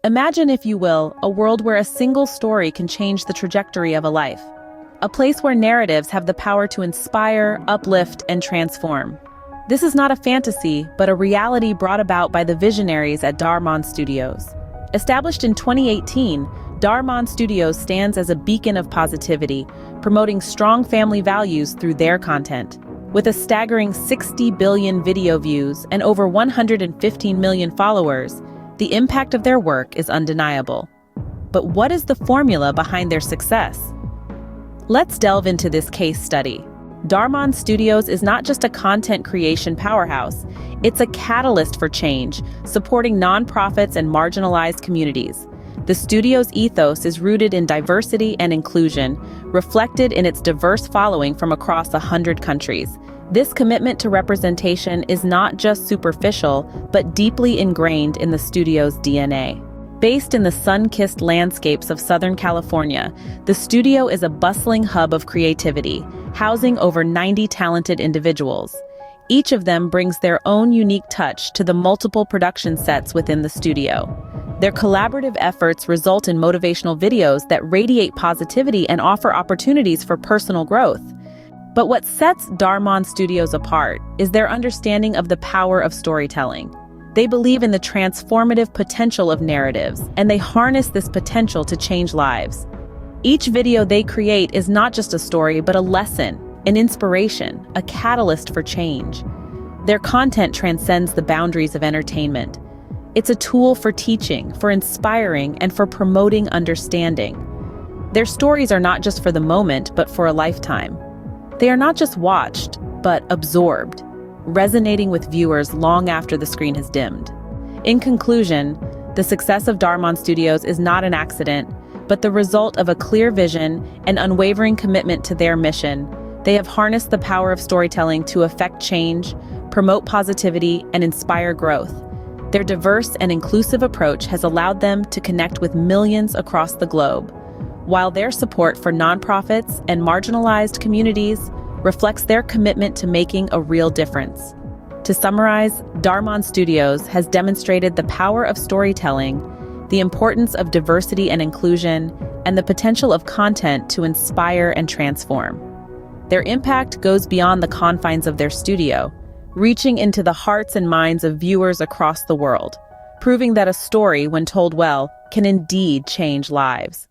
Imagine, if you will, a world where a single story can change the trajectory of a life. A place where narratives have the power to inspire, uplift, and transform. This is not a fantasy, but a reality brought about by the visionaries at Dhar Mann Studios. Established in 2018, Dhar Mann Studios stands as a beacon of positivity, promoting strong family values through their content. With a staggering 60 billion video views and over 115 million followers, the impact of their work is undeniable. But what is the formula behind their success? Let's delve into this case study. Dhar Mann Studios is not just a content creation powerhouse, it's a catalyst for change, supporting nonprofits and marginalized communities. The studio's ethos is rooted in diversity and inclusion, reflected in its diverse following from across 100 countries. This commitment to representation is not just superficial, but deeply ingrained in the studio's DNA. Based in the sun-kissed landscapes of Southern California, the studio is a bustling hub of creativity, housing over 90 talented individuals. Each of them brings their own unique touch to the multiple production sets within the studio. Their collaborative efforts result in motivational videos that radiate positivity and offer opportunities for personal growth. But what sets Dhar Mann Studios apart is their understanding of the power of storytelling. They believe in the transformative potential of narratives, and they harness this potential to change lives. Each video they create is not just a story, but a lesson, an inspiration, a catalyst for change. Their content transcends the boundaries of entertainment. It's a tool for teaching, for inspiring, and for promoting understanding. Their stories are not just for the moment, but for a lifetime. They are not just watched, but absorbed, resonating with viewers long after the screen has dimmed. In conclusion, the success of Dhar Mann Studios is not an accident, but the result of a clear vision and unwavering commitment to their mission. They have harnessed the power of storytelling to affect change, promote positivity, and inspire growth. Their diverse and inclusive approach has allowed them to connect with millions across the globe, while their support for nonprofits and marginalized communities reflects their commitment to making a real difference. To summarize, Dhar Mann Studios has demonstrated the power of storytelling, the importance of diversity and inclusion, and the potential of content to inspire and transform. Their impact goes beyond the confines of their studio, reaching into the hearts and minds of viewers across the world, proving that a story, when told well, can indeed change lives.